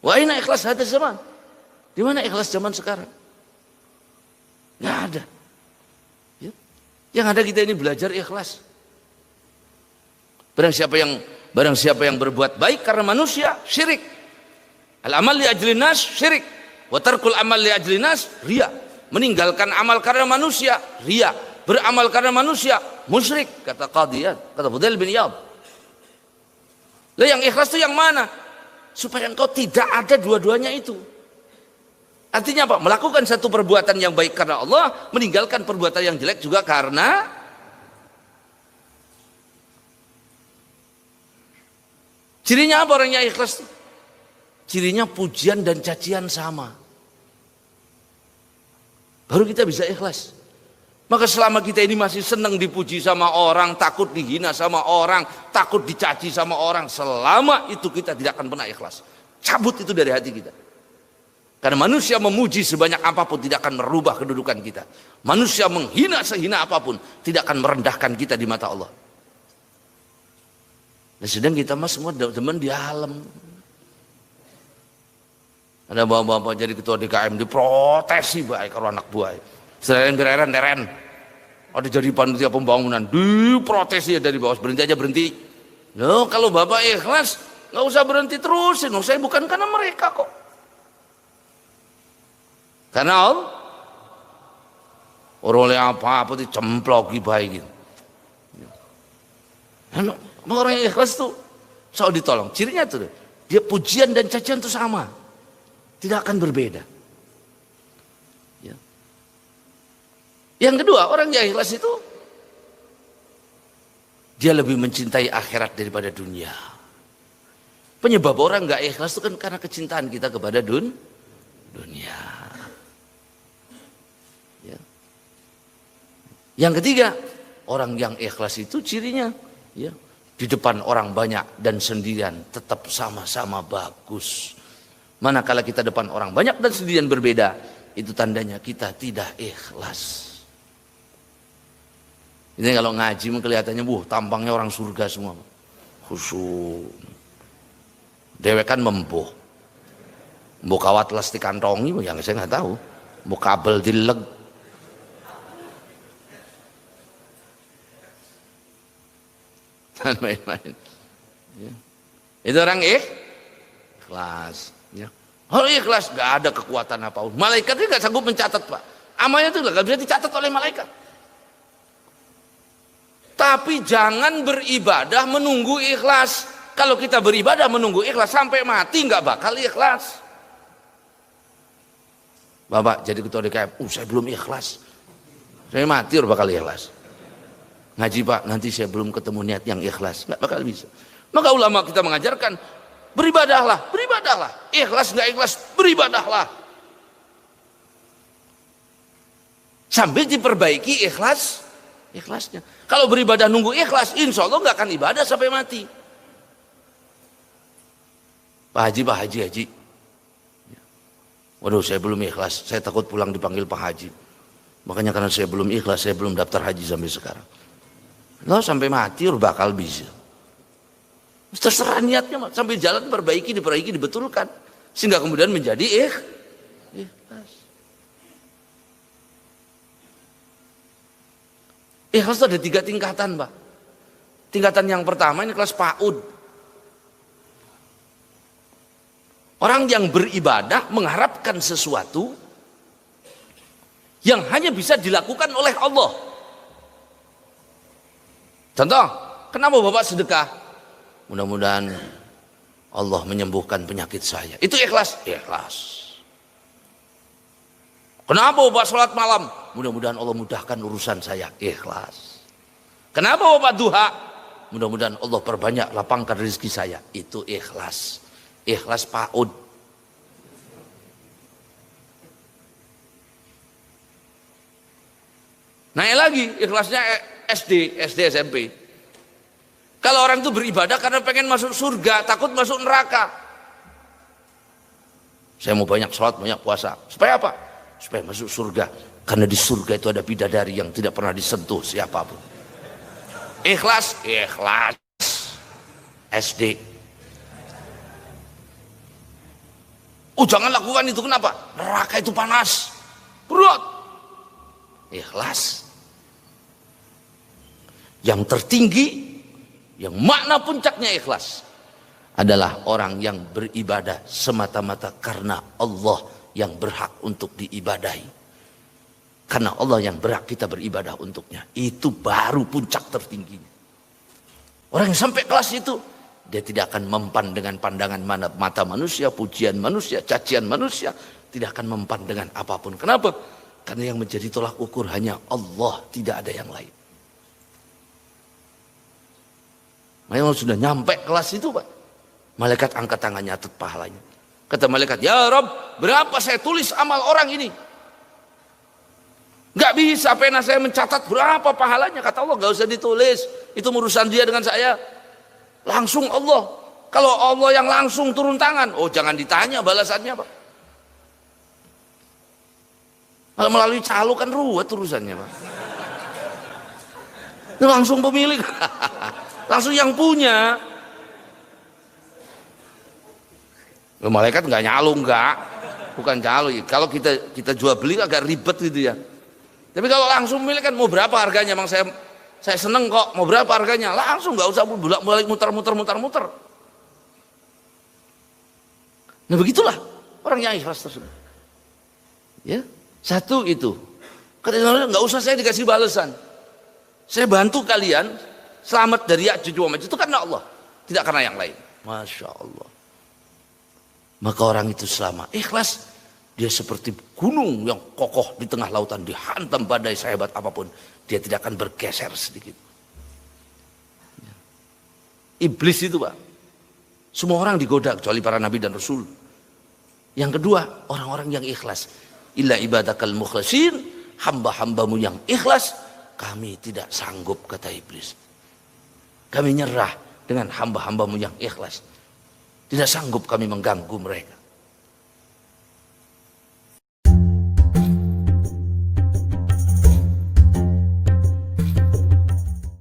Wa aina ikhlas hada zaman? Di mana ikhlas zaman sekarang? Nggak ada. Ya. Yang ada kita ini belajar ikhlas. Barang siapa yang berbuat baik karena manusia, syirik. Al-amal li ajli nas, syirik. Wa tarkul amal li ajli nas, riya. Meninggalkan amal karena manusia, riya. Beramal karena manusia, musyrik, kata Qadiyat, kata Fudail bin Iyad. Lah yang ikhlas itu yang mana? Supaya engkau tidak ada dua-duanya itu. Artinya apa? Melakukan satu perbuatan yang baik karena Allah, meninggalkan perbuatan yang jelek juga karena cirinya apa orang yang ikhlas? Cirinya pujian dan cacian sama. Baru kita bisa ikhlas. Maka selama kita ini masih senang dipuji sama orang, takut dihina sama orang, takut dicaci sama orang, selama itu kita tidak akan pernah ikhlas. Cabut itu dari hati kita. Karena manusia memuji sebanyak apapun tidak akan merubah kedudukan kita. Manusia menghina sehina apapun tidak akan merendahkan kita di mata Allah. Dan sedang kita mas semua teman di alam. Ada bapak-bapak jadi ketua DKM diprotesi baik kalau anak buah. Deren. Ada jadi panitia pembangunan diprotesi dari bawah, berhenti aja berhenti. Loh kalau bapak ikhlas nggak usah berhenti terusin. Saya bukan karena mereka kok. Karena Allah orang yang apa dicemploki baik gitu. Orang yang ikhlas tuh soal ditolong. Cirinya tuh dia pujian dan cacian tuh sama, tidak akan berbeda. Ya. Yang kedua, orang yang ikhlas itu dia lebih mencintai akhirat daripada dunia. Penyebab orang nggak ikhlas itu kan karena kecintaan kita kepada dunia. Ya. Yang ketiga, orang yang ikhlas itu cirinya ya, di depan orang banyak dan sendirian tetap sama-sama bagus. Manakala kita depan orang banyak dan sendirian berbeda, itu tandanya kita tidak ikhlas. Ini kalau ngaji kelihatannya tampangnya orang surga semua. Khusyuk. Dewek kan membuh. Mbok kawat las dikantongi yang saya nggak tahu. Mbok kabel dileg. Dan main-main. Ya. Itu orang ikhlas. Ya. Orang ikhlas nggak ada kekuatan apapun. Malaikat itu nggak sanggup mencatat pak. Amalnya itu nggak bisa dicatat oleh malaikat. Tapi jangan beribadah menunggu ikhlas. Kalau kita beribadah menunggu ikhlas sampai mati nggak bakal ikhlas. Bapak jadi ketua DKM, saya belum ikhlas. Saya mati udah bakal ikhlas. Ngaji pak, nanti saya belum ketemu niat yang ikhlas, nggak bakal bisa. Maka ulama kita mengajarkan beribadahlah. Ikhlas nggak ikhlas, beribadahlah. Sambil diperbaiki ikhlasnya. Kalau beribadah nunggu ikhlas, insya Allah nggak akan ibadah sampai mati. Pak Haji. Waduh, saya belum ikhlas. Saya takut pulang dipanggil Pak Haji. Makanya karena saya belum ikhlas, saya belum daftar haji sampai sekarang. Loh, sampai mati bakal bisa. Terserah niatnya, sampai jalan diperbaiki, dibetulkan. Sehingga kemudian menjadi ikhlas. Ikhlas itu ada 3 tingkatan, Pak. Tingkatan yang pertama ini kelas PAUD. Orang yang beribadah mengharapkan sesuatu yang hanya bisa dilakukan oleh Allah. Contoh, kenapa Bapak sedekah? Mudah-mudahan Allah menyembuhkan penyakit saya. Itu ikhlas? Ikhlas. Kenapa Bapak sholat malam? Mudah-mudahan Allah mudahkan urusan saya. Ikhlas. Kenapa Bapak duha? Mudah-mudahan Allah perbanyak lapangkan rezeki saya. Itu ikhlas. Ikhlas PAUD. Naik lagi ikhlasnya SD, SMP. Kalau orang itu beribadah karena pengen masuk surga, takut masuk neraka. Saya mau banyak sholat, banyak puasa. Supaya apa? Supaya masuk surga. Karena di surga itu ada bidadari yang tidak pernah disentuh siapapun. Ikhlas SD. Oh jangan lakukan itu, kenapa? Neraka itu panas, berat. Ikhlas. Yang tertinggi, yang makna puncaknya ikhlas, adalah orang yang beribadah semata-mata karena Allah yang berhak untuk diibadahi. Karena Allah yang berhak kita beribadah untuknya. Itu baru puncak tertingginya. Orang yang sampai kelas itu, dia tidak akan mempan dengan pandangan mata manusia, pujian manusia, cacian manusia. Tidak akan mempan dengan apapun. Kenapa? Karena yang menjadi tolak ukur hanya Allah, tidak ada yang lain. Memang sudah nyampe kelas itu, Pak. Malaikat angkat tangannya, nyatet pahalanya. Kata malaikat, ya Rabb, berapa saya tulis amal orang ini? Gak bisa pena saya mencatat berapa pahalanya. Kata Allah, gak usah ditulis, itu urusan dia dengan saya. Langsung Allah. Kalau Allah yang langsung turun tangan, oh jangan ditanya balasannya, Pak. Kalau melalui calo kan ruwet urusannya, Pak. Itu langsung pemilik. Langsung yang punya. Malaikat nggak nyalung, nggak, bukan calo. Kalau kita jual beli agak ribet gitu ya. Tapi kalau langsung milik kan, mau berapa harganya? Emang saya seneng kok. Mau berapa harganya? Langsung, nggak usah bolak-balik muter. Nah begitulah orang yang ikhlas tersebut. Ya, satu itu. Katanya nggak usah saya dikasih balasan. Saya bantu kalian selamat dari Ya'juj wa Ma'juj itu karena Allah, tidak karena yang lain. Masya Allah. Maka orang itu selama ikhlas, dia seperti gunung yang kokoh di tengah lautan, dihantam badai sehebat apapun, dia tidak akan bergeser sedikit. Iblis itu, Pak, semua orang digoda kecuali para nabi dan rasul. Yang kedua, orang-orang yang ikhlas. Illa ibadakal mukhlasin, hamba-hambamu yang ikhlas, kami tidak sanggup, kata iblis. Kami nyerah dengan hamba-hambamu yang ikhlas. Tidak sanggup kami mengganggu mereka.